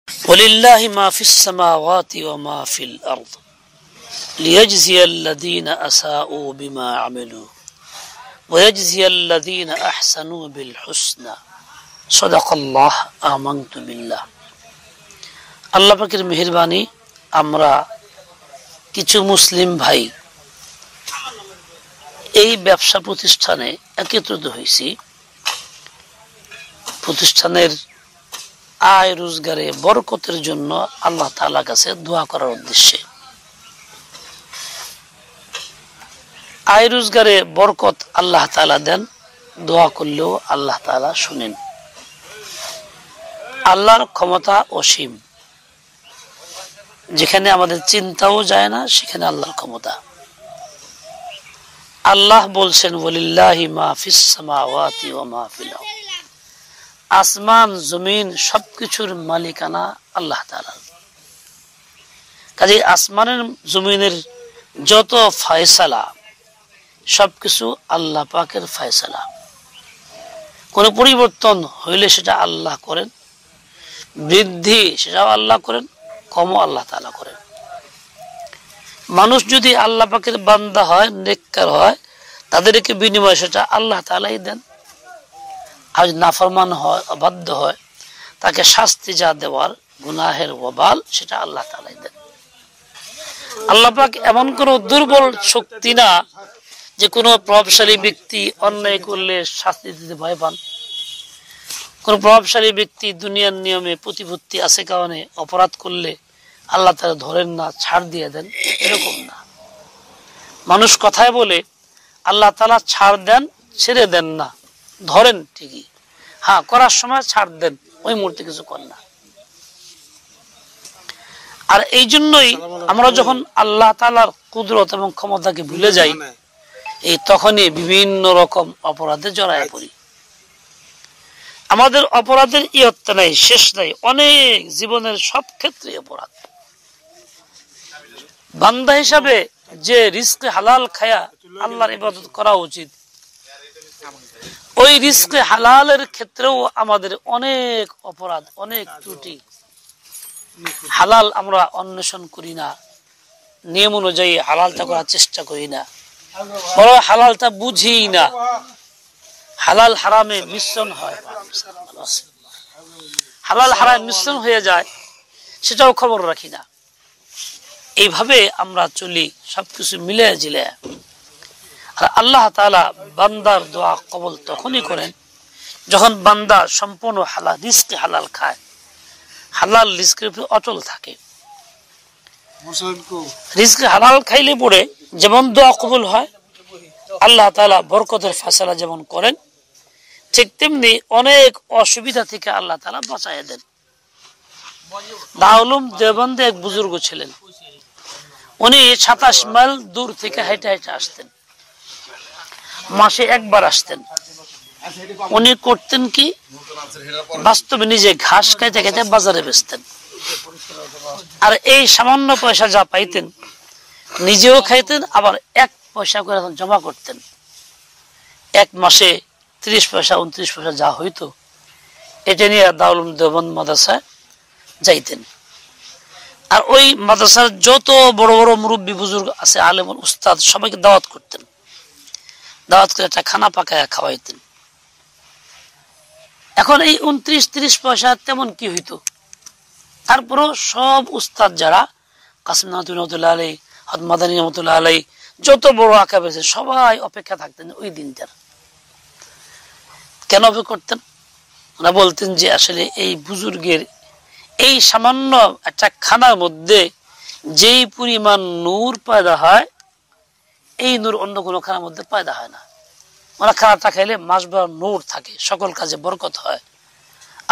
ওয়ালিল্লাহি মা ফিস সামাওয়াতি ওয়া মা ফিল আরদ লিয়াজজিয়াল্লাযীনা আসাউ বিমা আমিলু ওয়া ইয়াজজিয়াল্লাযীনা আহসানু বিল হুসনা সাদাকাল্লাহ আমানতু বিল্লাহ। আল্লাহ পাকের মেহেরবানি, আমরা কিছু মুসলিম ভাই এই ব্যবসা প্রতিষ্ঠানে একত্রিত হয়েছি। প্রতিষ্ঠানের আয় রোজগারে বরকতের জন্য আল্লাহ তাআলার কাছে দোয়া করার উদ্দেশ্যে। আয় রোজগারে বরকত আল্লাহ তাআলা দেন, দোয়া করলেও আল্লাহ তাআলা শুনেন। আল্লাহর ক্ষমতা অসীম, যেখানে আমাদের চিন্তাও যায় না সেখানে আল্লাহর ক্ষমতা। আল্লাহ বলছেন ওয়ালিল্লাহি মা ফিস সামাওয়াতি ওয়া মা ফিল আরদ, আসমান জমিন সবকিছুর মালিকানা আল্লাহ তাআলার। কাজে আসমানের জমিনের যত ফয়সালা সবকিছু আল্লাহ পাকের ফয়সালা। কোন পরিবর্তন হইলে সেটা আল্লাহ করেন, বৃদ্ধি সেটাও আল্লাহ করেন, কমও আল্লাহ তাআলা করেন। মানুষ যদি আল্লাহ পাকের বান্দা হয়, নেককার হয়, তাদেরকে বিনিময় সেটা আল্লাহ তাআলাই দেন। আর নাফরমান হয়, অবাধ্য হয়, তাকে শাস্তি যা দেওয়ার গুনাহের ওয়াবাল সেটা আল্লাহ তাআলাই দেন। আল্লাহ পাক এমন কোন দুর্বল শক্তি না যে কোনো প্রভাবশালী ব্যক্তি অন্যায় করলে শাস্তি দিতে ভয় পান। কোন প্রভাবশালী ব্যক্তি দুনিয়ার নিয়মে প্রতিপত্তি আছে কারণে অপরাধ করলে আল্লাহ তাআলা ধরেন না, ছাড় দিয়ে দেন, এরকম না। মানুষ কথায় বলে আল্লাহ তাআলা ছাড় দেন, ছেড়ে দেন না, ধরেন ঠিকই, হ্যাঁ করার সময় ছাড় দেন, ওই মুহূর্তে কিছু করেন না। আর এই জন্যই আমরা যখন আল্লাহ তাআলার কুদরত এবং ক্ষমতাকে ভুলে যাই, এই তখনই বিভিন্ন রকম অপরাধে জড়ায় পড়ি। আমাদের অপরাধের ইয়ত্তা নাই, শেষ নাই, অনেক, জীবনের সব ক্ষেত্রে অপরাধ। বান্দা হিসাবে যে রিজকে হালাল খায়া আল্লাহর ইবাদত করা উচিত, ওই রিজকে হালালের ক্ষেত্রেও আমাদের অনেক অপরাধ, অনেক ত্রুটি। হালাল আমরা অন্বেষণ করি না, নিয়ম অনুযায়ী হালালটা করার চেষ্টা করি না, বড় হালালটা বুঝি না। হালাল হারামে মিশ্রণ হয়, হালাল হারাম মিশ্রণ হয়ে যায়, সেটাও খবর রাখি না। এইভাবে আমরা চলি, সবকিছু মিলে জিলে। আর আল্লাহ তাআলা বান্দার দোয়া কবুল তখনই করেন যখন বান্দা সম্পূর্ণ হালাল রিজকে হালাল খায়, হালাল রিজকের উপর অটল থাকে। রিজকে হালাল খাইলে পরে যেমন দোয়া কবুল হয়, আল্লাহ তাআলা বরকতের ফয়সালা যেমন করেন, ঠিক তেমনি অনেক অসুবিধা থেকে আল্লাহ তাআলা বাঁচায় দেন। দারুল উলুম দেওবন্দে এক বুজুর্গ ছিলেন, উনি 27 মাইল দূর থেকে হেঁটে হেঁটে আসতেন, মাসে একবার আসতেন। উনি করতেন কি, বাস্তবে নিজে ঘাস খাইতে খাইতে বাজারে বেচতেন। আর এই সামান্য পয়সা যা পাইতেন নিজেও খাইতেন, আবার 1 পয়সা করে জমা করতেন। এক মাসে 30 পয়সা 29 পয়সা যা হইতো, এটা নিয়ে দারুল উলুম দেওবন্দ মাদ্রাসায় যাইতেন। আর ওই মাদ্রাসার যত বড় বড় মুরব্বী বুজুর্গ আছে, আলেম উস্তাদ, সবাইকে দাওয়াত করতেন, দাওয়াত করে একটা খানা পাকায় খাওয়াইতেন। এখন এই 29-30 পয়সা তেমন কি হইতো, তারপরও সব উস্তাদ যারা, কাসিম নানতুবি রহমাতুল্লাহ আলাইহি, হযরত মাদানী রহমাতুল্লাহ আলাইহি, যত বড় আকাবের সবাই অপেক্ষা থাকতেন ওই দিনটার। কেন অপেক্ষা করতেন? ওরা বলতেন যে আসলে এই বুজুর্গের এই সামান্য একটা খানার মধ্যে যেই পরিমাণ নূর পয়দা হয়, এই নূর অন্য কোনো খানার মধ্যে পয়দা হয় না। ওরা খানাটা খাইলে মাসভর নূর থাকে, সকল কাজে বরকত হয়,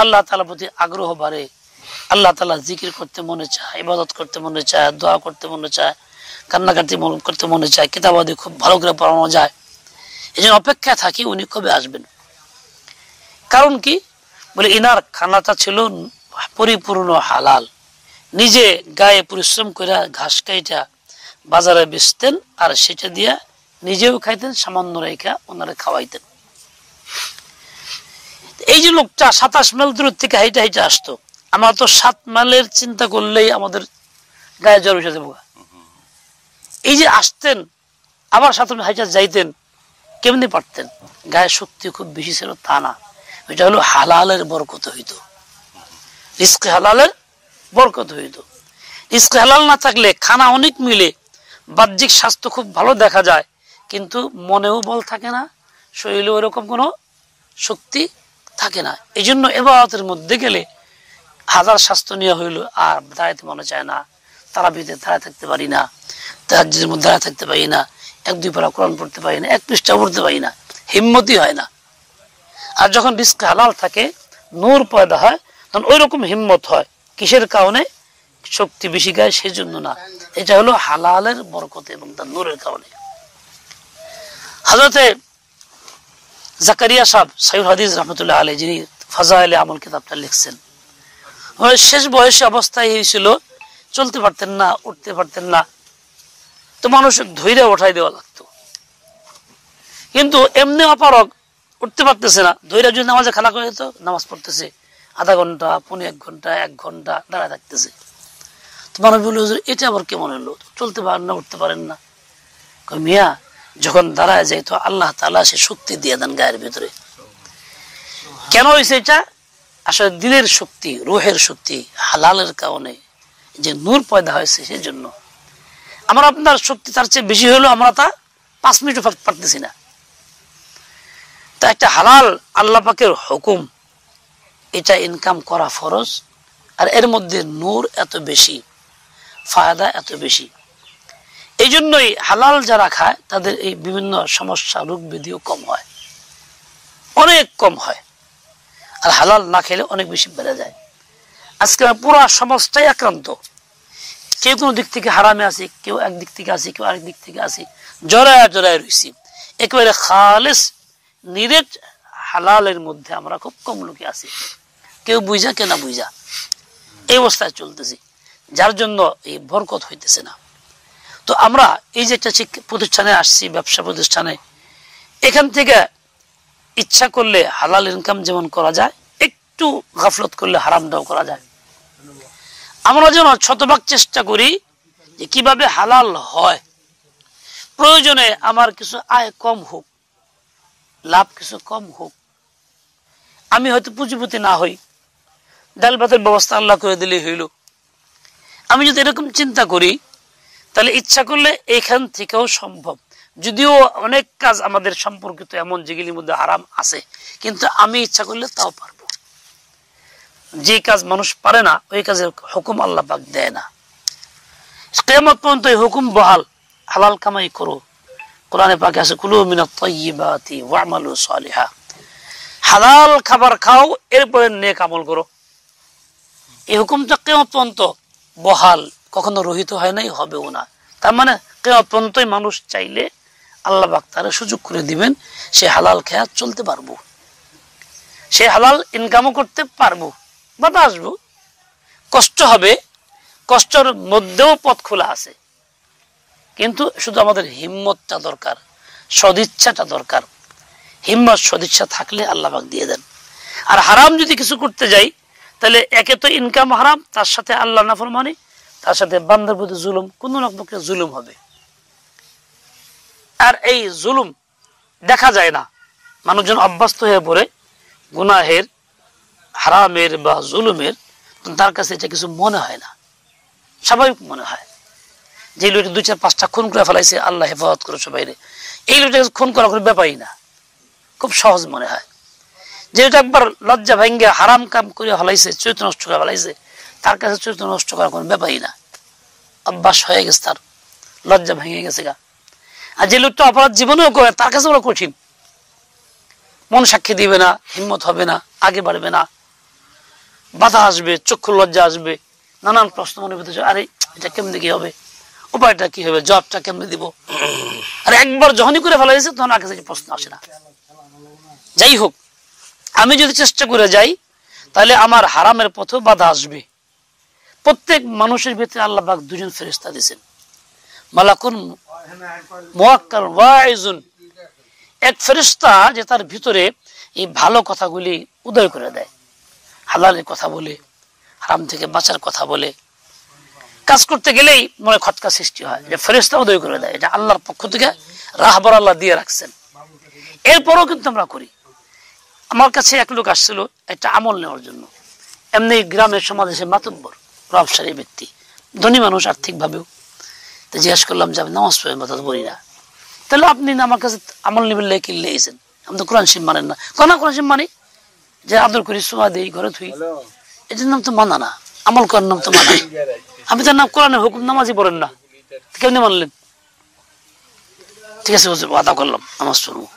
আল্লাহ তাআলার প্রতি আগ্রহ বাড়ে, আল্লাহ তাআলা জিকির করতে মনে চায়, ইবাদত করতে মনে চায়, দোয়া করতে মনে চায়, কান্নাকাটি করতে মনে চায়, কিতাবাদি খুব ভালো করে পড়ানো যায়। এই জন্য অপেক্ষায় থাকি উনি কবে আসবেন। কারণ কি, বলে ইনার খানাটা ছিল পরিপূর্ণ হালাল, নিজে গায়ে পরিশ্রম করে ঘাস কাইটা বাজারে বেচতেন, আর সেটা দিয়া নিজেও খাইতেন, সামান্য রেখা ওনারা খাওয়াইতেন। এই যে লোকটা 27 মাইল দূর থেকে হাইটা হাইটা আসতো, আমরা তো 7 মাইলের চিন্তা করলেই আমাদের গায়ে জ্বর এসে যাবো। এই যে আসতেন আবার 7 মাইল হাইটা যাইতেন, কেমনি পারতেন? গায়ে শক্তি খুব বেশি ছিল তা না, এটা হলো হালালের বরকত হইতো, রিজকে হালালের বরকত হইতো। রিজকে হালাল না থাকলে খানা অনেক মিলে বাহ্যিক স্বাস্থ্য খুব ভালো দেখা যায়, কিন্তু মনেও বল থাকে না, শরীরেও এরকম কোনো শক্তি থাকে না। এই জন্য ইবাদতের মধ্যে গেলে হাজার স্বাস্থ্য নিয়ে হইল আর দাঁড়াইতে মনে চায় না, তারাবিতে দাঁড়ায় থাকতে পারি না, তাহাজ্জুদের মধ্যে দাঁড়ায় থাকতে পারি না, 1-2 পারা কোরআন পড়তে পারি না, 1 পৃষ্ঠা পড়তে পারি না, হিম্মতই হয় না। আর যখন রিজকে হালাল থাকে, নূর পয়দা হয়, তখন ওই রকম হিম্মত হয়। কিসের কারণে? শক্তি বেশি গায় সেই জন্য না, এটা হলো হালালের বরকত এবং তার নূরের কারণে। হযরতে জাকারিয়া সাহেব সহিহুল হাদিস রাহমাতুল্লাহ আলাইহি, যিনি ফাজাইলে আমল কিতাবটা লিখছেন, শেষ বয়সে অবস্থায় হয়েছিল, চলতে পারতেন না, উঠতে পারতেন না, তো মানুষের ধৈর্য উঠাই দেওয়া লাগতো। কিন্তু এমনি অপারগ, উঠতে পারতেছে না, ধৈর্য যদি নামাজে খেলা করে যেত, নামাজ পড়তেছে আধা ঘন্টা, 1 ঘন্টা দাঁড়ায় থাকতেছে। তো মানুষ বলল, এটা আবার কেমন হলো, চলতে পারেন না, উঠতে পারেন না? মিয়া, যখন দাঁড়ায় যায় তো আল্লাহ তাআলা সে শক্তি দিয়ে দেন গায়ের ভিতরে। কেন হয়েছে এটা? আসলে দিলের শক্তি, রুহের শক্তি, হালালের কারণে যে নূর পয়দা হয়েছে সেই জন্য। আমার আপনার শক্তি তার চেয়ে বেশি হলো, আমরা তা 5 মিনিটও পারতেছি না। তা একটা হালাল আল্লাহ পাকের হুকুম, এটা ইনকাম করা ফরজ, আর এর মধ্যে নূর এত বেশি, ফায়দা এত বেশি। এই জন্যই হালাল যারা খায় তাদের এই বিভিন্ন সমস্যা, রোগ ব্যাধিও কম হয়, অনেক কম হয়। আর হালাল না খেলে অনেক বেশি বেড়ে যায়। আজকে পুরো সমাজটাই আক্রান্ত, কেউ কোনো দিক থেকে হারামে আছে, কেউ একদিক থেকে আছে, কেউ আরেক দিক থেকে আছে, জড়ায় জড়ায় রয়েছি। একেবারে খালেস নিরেট হালালের মধ্যে আমরা খুব কম লোকে আছি, কেউ বুঝা কে না বুঝা, এই অবস্থায় চলতেছি, যার জন্য এই বরকত হইতেছে না। তো আমরা এই যে একটা শিক্ষা প্রতিষ্ঠানে আসছি, ব্যবসা প্রতিষ্ঠানে, এখান থেকে ইচ্ছা করলে হালাল ইনকাম যেমন করা যায়, একটু গাফলত করলে হারামটাও করা যায়। আমরা যেন শতভাগ চেষ্টা করি যে কিভাবে হালাল হয়। প্রয়োজনে আমার কিছু আয় কম হোক, লাভ কিছু কম হোক, আমি হয়তো পুঁজিপতি না হই, ডাল ভাতের ব্যবস্থা আল্লাহ করে দিলেই হইল। আমি যদি এরকম চিন্তা করি, তাহলে ইচ্ছা করলে এখান থেকেও সম্ভব। যদিও অনেক কাজ আমাদের সম্পর্কিত এমন যেগুলির মধ্যে হারাম আছে, কিন্তু আমি ইচ্ছা করলে তাও পারবো। যে কাজ মানুষ পারে না, ওই কাজের হুকুম আল্লাহ পাক দেয় না। কিয়ামত পর্যন্ত এই হুকুম বহাল, হালাল কামাই করো। কোরআনে পাকে আছে, কুলু মিনাত তাইয়্যিবাতি ওয়া'মালু সালিহা, হালাল খাবার খাও, এরপরে নেক আমল করো। এই হুকুমটা কিয়ামত পর্যন্ত বহাল, কখনো রহিত হয় নাই, হবেও না। তার মানে কিয়ামত পর্যন্তই মানুষ চাইলে আল্লাহ পাক তার সুযোগ করে দিবেন, সে হালাল খেয়া চলতে পারবো, সে হালাল ইনকামও করতে পারবো। বাধা আসবো, কষ্ট হবে, কষ্টের মধ্যেও পথ খোলা আছে, কিন্তু শুধু আমাদের হিম্মতটা দরকার, সদিচ্ছাটা দরকার। হিম্মত সদিচ্ছা থাকলে আল্লাহ পাক দিয়ে দেন। আর হারাম যদি কিছু করতে যাই, তাহলে একে তো ইনকাম হারাম, তার সাথে আল্লাহ নাফরমানি, তার সাথে বান্দার প্রতি জুলুম, কোন না কোন জুলুম হবে। আর এই জুলুম দেখা যায় না, মানুষজন অভ্যস্ত হয়ে পড়ে গুনাহের, হারামের বা জুলুমের, তার কাছে এটা কিছু মনে হয় না, স্বাভাবিক মনে হয়। যে লোকটা 2-4-5টা খুন করে ফেলাইছে, আল্লাহ হেফাজত করে সবাই, এই লোকটা খুন করা কোনো ব্যাপারই না, খুব সহজ মনে হয়। যেটা একবার লজ্জা ভাঙ্গে হারাম কাম করে ফেলাইছে, চরিত্র নষ্ট করে ফেলাইছে, তার কাছে চরিত্র নষ্ট করা কোনো ব্যাপারই না, অভ্যাস হয়ে গেছে, তার লজ্জা ভেঙে গেছে গা। আর যে লোকটা অপরাধ জীবনেও করে, তার কাছে বড় কঠিন, মন সাক্ষী দিবে না, হিম্মত হবে না, আগে বাড়বে না, বাধা আসবে, চক্ষু লজ্জা আসবে, নানান প্রশ্ন মনে ভিতরে, আরে এটা কেমনি কি হবে, উপায়টা কি হবে, জবটা কেমনি দিব। আর একবার যখনই করে ফেলাইছে, তখন আগে থেকে প্রশ্ন আসে না। যাই হোক, আমি যদি চেষ্টা করে যাই, তাহলে আমার হারামের পথেও বাধা আসবে। প্রত্যেক মানুষের ভিতরে আল্লাহ পাক 2জন ফেরেশতা দিয়েছেন, মালাকুন মুআক্কার ওয়াইজুন, এক ফেরেশতা যে তার ভিতরে এই ভালো কথাগুলি উদয় করে দেয়, হালালের কথা বলে, হারাম থেকে বাঁচার কথা বলে, কাজ করতে গেলেই মনে খটকা সৃষ্টি হয়, যে ফেরেশতা উদয় করে দেয়, এটা আল্লাহর পক্ষ থেকে রাহবার আল্লাহ দিয়ে রাখছেন। এরপরও কিন্তু আমরা করি। আমার কাছে এক লোক আসছিল একটা আমল নেওয়ার জন্য, এমনি গ্রামের সমাজে সে মাতব্বর প্রভাবশালী ব্যক্তি, ধনী মানুষ আর্থিক ভাবেও। তো জিজ্ঞাসা করলাম যে আমি নামাজ পড়ি মাথা বলি না, তাহলে আপনি আমার কাছে আমল নিবেন কি লেগেছেন, আমি তো কোরআন শিব মানেন না। কোন কোরআন শিব মানি, যে আদর করি সোয়া দিই ঘরে থুই, এটার নাম তো মানা না, আমল করার নাম তো মানা। আপনি তার নাম কোরআনের হুকুম নামাজই পড়েন না, কেমনি মানলেন? ঠিক আছে হুজুর, ওয়াদা করলাম নামাজ পড়বো।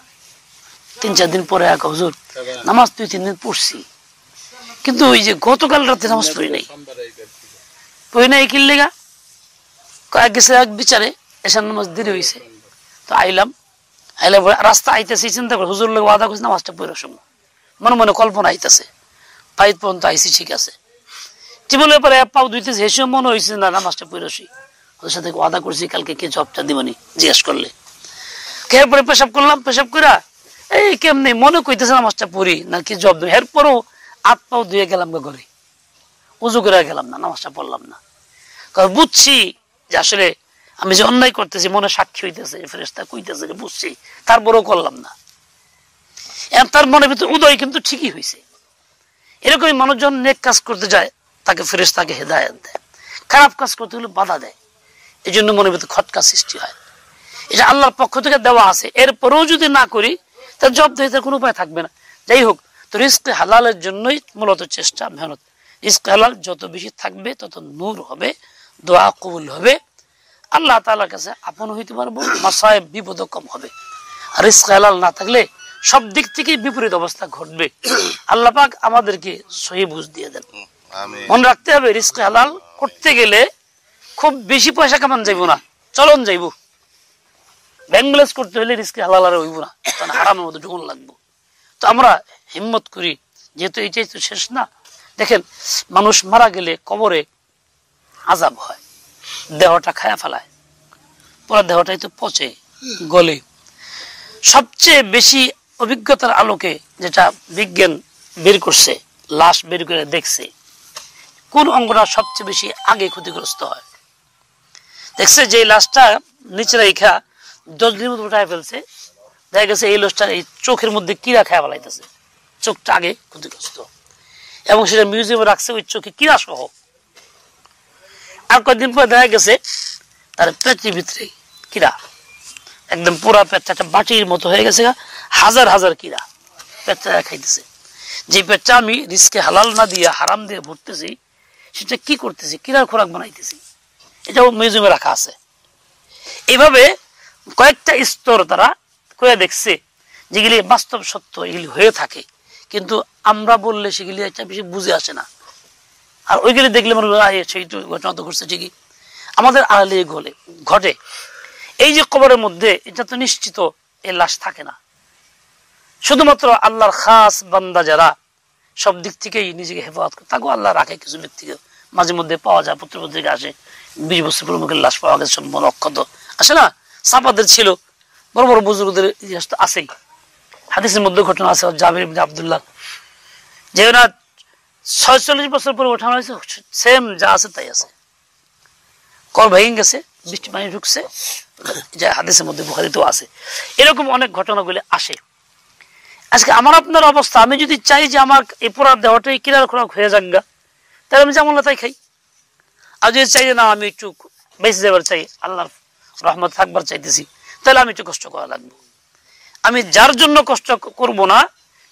3-4 দিন পরে এক হুজুর নামাজ 2-3 দিন পড়ছি, কিন্তু ওই যে গতকাল রাতে নামাজ পড়ি নাই কি লেগা কয়েক গেছে এক বিচারে এসার নামাজ দেরি হয়েছে। তো আইলাম রাস্তা আইতেছি, চিন্তা করে হুজুর লোক ওয়াদা করছি নামাজটা পড়ার সময় মনে মনে কল্পনা আইতেছে, পাইত পর্যন্ত আইসি ঠিক আছে, টিবলের পরে পাও ধুইতেছে, হেসে মনে হয়েছে না নামাজটা পড়াছি, ওদের সাথে ওয়াদা করছি কালকে কে জবটা দিবনি জিজ্ঞেস করলে। খেয়ে পরে পেশাব করলাম, পেশাব করা এই কেমনি মনে কইতেছে নামাজটা পড়ি না কি জব দিই, এরপরও হাত পাও ধুয়ে গেলাম ঘরে, উজু করে গেলাম না, নামাজটা পড়লাম না। কারণ বুঝছি যে আসলে আমি যে অন্যায় করতেছি, মনে সাক্ষী হইতেছে, ফেরেশতা কইতেছে যে বুঝছি, তারপরেও করলাম না। তার মনের ভিতরে উদয় কিন্তু ঠিকই হয়েছে। এরকমই মানুষজন নেক কাজ করতে যায়, তাকে ফেরেশতাকে হেদায়েত দেয়, খারাপ কাজ করতে হলে বাধা দেয়, এই জন্য মনের ভিতরে খটকা সৃষ্টি হয়। এটা আল্লাহর পক্ষ থেকে দেওয়া আছে, এরপরেও যদি না করি তার জব দিয়ে তার কোনো উপায় থাকবে না। যাই হোক, তো রিস্কে হালালের জন্যই মূলত চেষ্টা, মেহনত। রিস্ক হালাল যত বেশি থাকবে তত নূর হবে, দোয়া কবুল হবে, আল্লাহ তাআলার কাছে আপন হইতে পারবো, মাসায়েব বিপদ কম হবে। আর রিস্ক হালাল না থাকলে সব দিক থেকে বিপরীত অবস্থা ঘটবে। আল্লাহ পাক আমাদেরকে সহি বুঝ দিয়ে দেন। মনে রাখতে হবে, রিস্ক হালাল করতে গেলে খুব বেশি পয়সা কামান যাইব না, চলন যাইব। ব্যাংক ব্যালেন্স করতে হলে রিস্কে হালাল আর হইব না, কারণ হারামের মধ্যে ঢুকুন লাগবো। তো আমরা হিম্মত করি, যেহেতু এইটাই তো শেষ না। দেখেন, মানুষ মারা গেলে কবরে আযাব হয়, দেহটা খায়া ফেলায়, পুরো দেহটাই তো পচে গলে। সবচেয়ে বেশি অভিজ্ঞতার আলোকে যেটা বিজ্ঞান বের করছে, লাশ বের করে দেখছে কোন অঙ্গটা সবচেয়ে বেশি আগে ক্ষতিগ্রস্ত হয়। দেখছে যে লাশটা নিচে রেখা 10 দিনের মতো উঠায় ফেলছে, দেখা গেছে এই লাশটা এই চোখের মধ্যে কিরা খায়া ফেলাইতেছে, চোখটা আগে ক্ষতিগ্রস্ত, এবং সেটা মিউজিয়ামে রাখছে ওই চোখে কিরা সহ। আর কয়েকদিন পরে দেখা গেছে তার পেটের ভিতরে কিরা, একদম পুরা পেটটা একটা বাটির মতো হয়ে গেছে, হাজার হাজার কিরা পেটটা খাইতেছে। যে পেটটা আমি রিস্কে হালাল না দিয়ে হারাম দিয়ে ভরতেছি, সেটা কি করতেছি, কিরার খোরাক বানাইতেছি, এটাও মিউজিয়ামে রাখা আছে। এইভাবে কয়েকটা স্তর তারা করে দেখছে, যেগুলি বাস্তব সত্য, এগুলি হয়ে থাকে, কিন্তু আমরা বললে সেগুলি একটা বেশি বুঝে আসে না। আর ওইগুলি দেখলে মনে হয় সেই ঘটনা তো ঘটছে ঠিকই, আমাদের আড়ালে ঘটে। এই যে কবরের মধ্যে, এটা তো নিশ্চিত এই লাশ থাকে না, শুধুমাত্র আল্লাহর খাস বান্দা যারা সব দিক থেকেই নিজেকে হেফাজত করে, তাকেও আল্লাহ রাখে। কিছু ব্যক্তিকে মাঝে মধ্যে পাওয়া যায়, পত্রপত্রিকা আসে 20 বছর পুরো লাশ পাওয়া গেছে, সম্পূর্ণ অক্ষত আসে না। সাপাদের ছিল, বড় বড় বুজুর্গদের ইতিহাস তো আছেই। হাদিসের মধ্যে ঘটনা আছে জাবির ইবনে আব্দুল্লাহ, যে ওরা 46 বছর পরে ওঠানো হয়েছে, সেম যা আছে তাই আছে, কল ভেঙে গেছে, বৃষ্টি পানি ঢুকছে, যা হাদিসের মধ্যে বুখারীতেও আছে। এরকম অনেক ঘটনাগুলি আসে। আজকে আমার আপনার অবস্থা, আমি যদি চাই যে আমার এই পুরা দেহটাই কিরার খোরাক হয়ে যাক গা, তাহলে আমি যেমন তাই খাই। আর যদি চাই যে না আমি একটু বেঁচে যাবার চাই, আল্লাহর রহমত থাকবার চাইতেছি, তাহলে আমি একটু কষ্ট করা লাগবে। আমি যার জন্য কষ্ট করব না,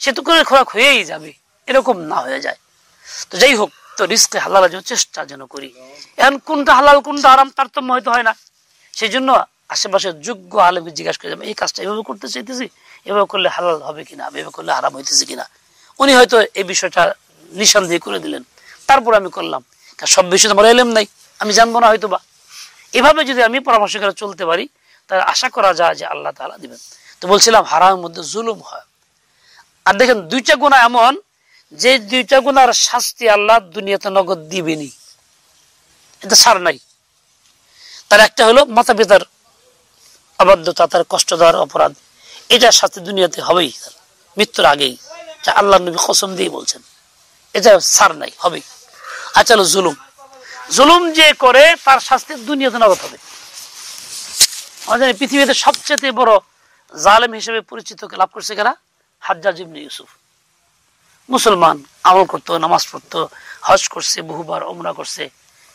সে তো করে খোরাক হয়েই যাবে, এরকম না হয়ে যায়। তো যাই হোক, তো রিস্কে হালালের জন্য চেষ্টা যেন করি। এখন কোনটা হালাল কোনটা হারাম তারতম্য হয়তো হয় না, সেই জন্য আশেপাশে যোগ্য আলেমকে জিজ্ঞাসা করে যাবে, এই কাজটা এভাবে করতে চাইতেছি, এভাবে করলে হালাল হবে কিনা, এভাবে করলে হারাম হইতেছে কিনা। উনি হয়তো এই বিষয়টা নিঃসন্দেহ করে দিলেন, তারপর আমি করলাম। সব বিষয়ে আমার এলেম নাই, আমি জানবো না হয়তো বা। এভাবে যদি আমি পরামর্শ করে চলতে পারি, তাহলে আশা করা যায় যে আল্লাহ তাআলা দিবেন। তো বলছিলাম, হারামের মধ্যে জুলুম হয়। আর দেখেন, 2টা গুনাহ এমন, যে 2টা গুনার শাস্তি আল্লাহ দুনিয়াতে নগদ দিবেনি, এটা ছাড় নাই। তার একটা হলো মাতা পিতার অবাধ্যতা, তার কষ্ট দেওয়ার অপরাধ, এটার শাস্তি দুনিয়াতে হবেই, মৃত্যুর আগেই, যা আল্লাহ নবী কসম দিয়ে বলছেন, এটা ছাড় নাই, হবেই। আচ্ছা জুলুম, জুলুম যে করে তার শাস্তি দুনিয়াতে নগদ হবে। আমাদের পৃথিবীতে সবচেয়ে বড় জালেম হিসেবে পরিচিত লাভ করছে কারা? হাজ্জাজ ইবনে ইউসুফ। মুসলমান, আমল করতো, নামাজ পড়তো, হজ করছে, বহুবার উমরা করছে,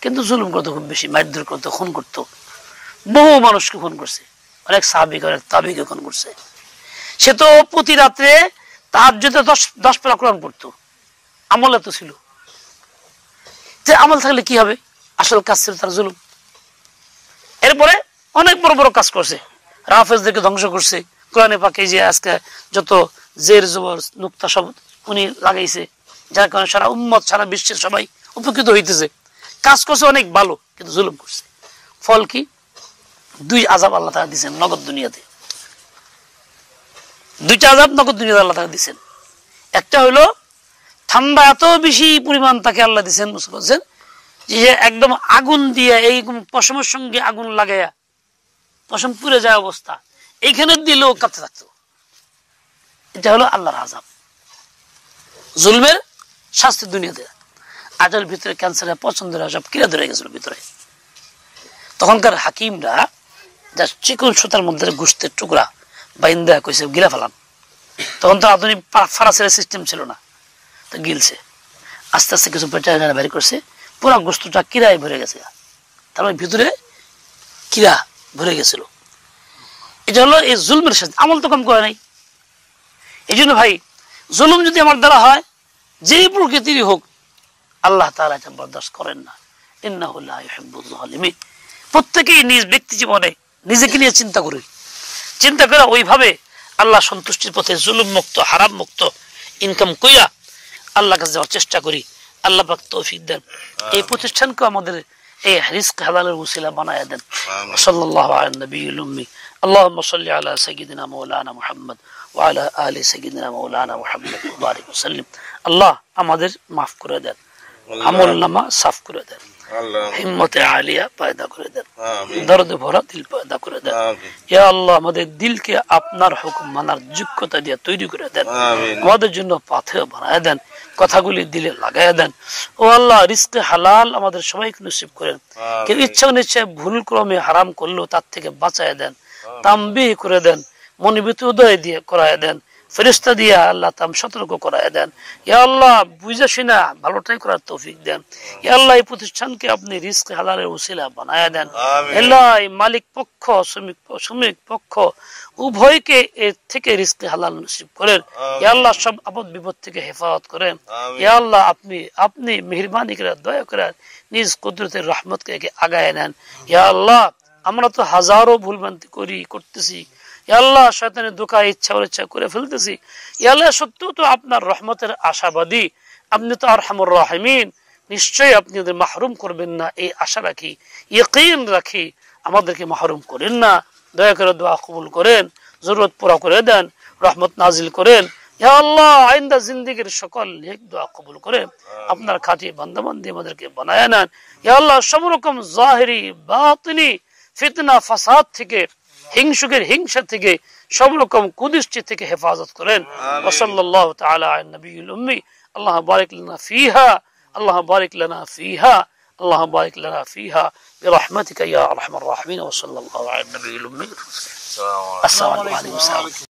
কিন্তু জুলুম করতো খুব বেশি, মারধর করতো, খুন করতো, বহু মানুষকে খুন করছে, অনেক সাহাবীকে, অনেক তাবিকে খুন করছে। সে তো প্রতি রাত্রে তাহাজ্জুদে 10 পারা কোরআন পড়তো, আমল এত ছিল। যে আমল থাকলে কি হবে, আসল কাজ ছিল তার জুলুম। এরপরে অনেক বড় বড় কাজ করছে, রাফেজদেরকে ধ্বংস করছে, কোরআনে পাকে যে আজকে যত জের জবর নুক্তা সব উনি লাগাইছে, যার কারণে সারা উম্মত, সারা বিশ্বের সবাই উপকৃত হইতেছে। কাজ করছে অনেক ভালো, কিন্তু জুলুম করছে। ফল কি? 2 আযাব আল্লাহ তাআলা দিয়েছেন নগদ দুনিয়াতে। 2টা আযাব নগদ দুনিয়াতে আল্লাহ তাআলা দিয়েছেন। একটা হলো ঠান্ডা এত বেশি পরিমাণ তাকে আল্লাহ দিয়েছেন, বলছেন যে একদম আগুন দিয়ে, এইরকম পশমের সঙ্গে আগুন লাগাইয়া পশম পুড়ে যায় অবস্থা, এইখানে দিলেও কাঁপতে থাকতো। এটা হলো আল্লাহর আযাব, জুলমের শাস্তি দুনিয়াতে। আজের ভিতরে ক্যান্সারের পছন্দের সব কিরা ধরে গেছিল ভিতরে। তখনকার হাকিমরা যা চিকন সুতার মধ্যে গোশতের টুকরা বাইন্দা কইছে গিলা ফেলান। তখন তো আধুনিক ফারাসের সিস্টেম ছিল না, তো গিলছে। আস্তে আস্তে কিছু বেটারা বের করছে, পুরো গোশতটা কিরায় ভরে গেছে, তারপরে ভিতরে কিরা ভরে গেছিল। এটা হলো এই জুলমের শাস্তি। আমল তো কম করে নাই। এই জন্য ভাই, জুলুম যদি আমার দ্বারা হয়, যে প্রকৃতিরই হোক, আল্লাহ তাআলা এটা বরদাস্ত করেন না। ইন্নাহু লা ইউহিব্বুয যালিমিন। প্রত্যেকেই নিজ ব্যক্তি জীবনে নিজেকে নিয়ে চিন্তা করি, চিন্তা করে ওইভাবে আল্লাহ সন্তুষ্টির পথে জুলুম মুক্ত, হারাম মুক্ত ইনকাম কইরা আল্লাহর কাছে যাওয়ার চেষ্টা করি। আল্লাহ পাক তৌফিক দেন। এই প্রতিষ্ঠানকে আমাদের এই রিজক হালালের ওসিলা বানায়া দেন। সাল্লাল্লাহু আলা নবিয়িল উম্মি। আল্লাহুম্মা সাল্লি আলা সাইয়্যিদিনা মাওলানা মুহাম্মদ ওয়া আলা আলি সাইয়্যিদিনা মাওলানা মুহাম্মদ ওয়া বারিক ওয়া সাল্লিম। আল্লাহ আমাদের মাফ করে দেন, আমলনামা সাফ করে দেন, হিম্মতে আলিয়া পয়দা করে দেন, দর্দে ভরা দিল পয়দা করে দেন। ইয়া আল্লাহ আমাদের দিলকে আপনার হুকুম মানার যোগ্যতা দিয়ে তৈরি করে দেন, আমাদের জন্য পাথেয় বানায় দেন, কথাগুলি দিলে লাগাইয়া দেন। ও আল্লাহ রিজকে হালাল আমাদের সবাইকে নসিব করেন। কেউ ইচ্ছা নিশ্চয় ভুল ক্রমে হারাম করলেও তার থেকে বাঁচায় দেন, তাম্বিহ করে দেন, মনোবিত উদয় দিয়ে করায় দেন, ফেরেশতা দিয়া আল্লাহ তাম সতর্ক করায় দেন। ইয়া আল্লাহ বুঝা শুনা ভালোটাই করার তৌফিক দেন। ইয়া আল্লাহ এই প্রতিষ্ঠানকে আপনি রিজকে হালালের ওসিলা বানায়া দেন। আল্লাহ মালিক পক্ষ, শ্রমিক পক্ষ উভয়কে এর থেকে রিজকে হালাল নসিব করেন। ইয়া আল্লাহ সব আপদ বিপদ থেকে হেফাজত করেন। ইয়া আল্লাহ আপনি মেহেরবানি করে, দয়া করে নিজ কুদরতের রহমতকে আগায় নেন। ইয়া আল্লাহ আমরা তো হাজারো ভুলভ্রান্তি করতেছি, ইয়া আল্লাহ শয়তানের ধোঁকা ইচ্ছা করে ফেলতেছি। ইয়া আল্লাহ সত্যিও তো আপনার রহমতের আশাবাদী, আপনি তো আরহামুর রাহিমিন, নিশ্চয়ই আপনি ওদের মাহরুম করবেন না এই আশা রাখি, ইয়াকিন রাখি, আমাদেরকে মাহরুম করেন না। দয়া করে দোয়া কবুল করেন, জরুরত পুরা করে দেন, রহমত নাজিল করেন। ইয়া আল্লাহ আইন্দা জিন্দেগির সকল নেক দোয়া কবুল করেন, আপনার খাঁটি বান্দাবান্দি আমাদেরকে বানায় নেন। ইয়া আল্লাহ সব রকম জাহিরি বাতিনি ফিতনা ফাসাদ থেকে, হিংসুকের হিংসা থেকে, সব রকম কুদৃষ্টি থেকে হেফাজত করেন। ওয়া সাল্লাল্লাহু তাআলা আলা নবিয়িল উম্মি। আল্লাহ বারিক লানা ফিহা, আল্লাহ বারিক লানা ফিহা, আল্লাহ বারিক লানা ফিহা বিরহমাতিকা ইয়া আরহামার রাহিমিন। ওয়া সাল্লাল্লাহু আলা নবিয়িল উম্মি। আসসালামু আলাইকুম।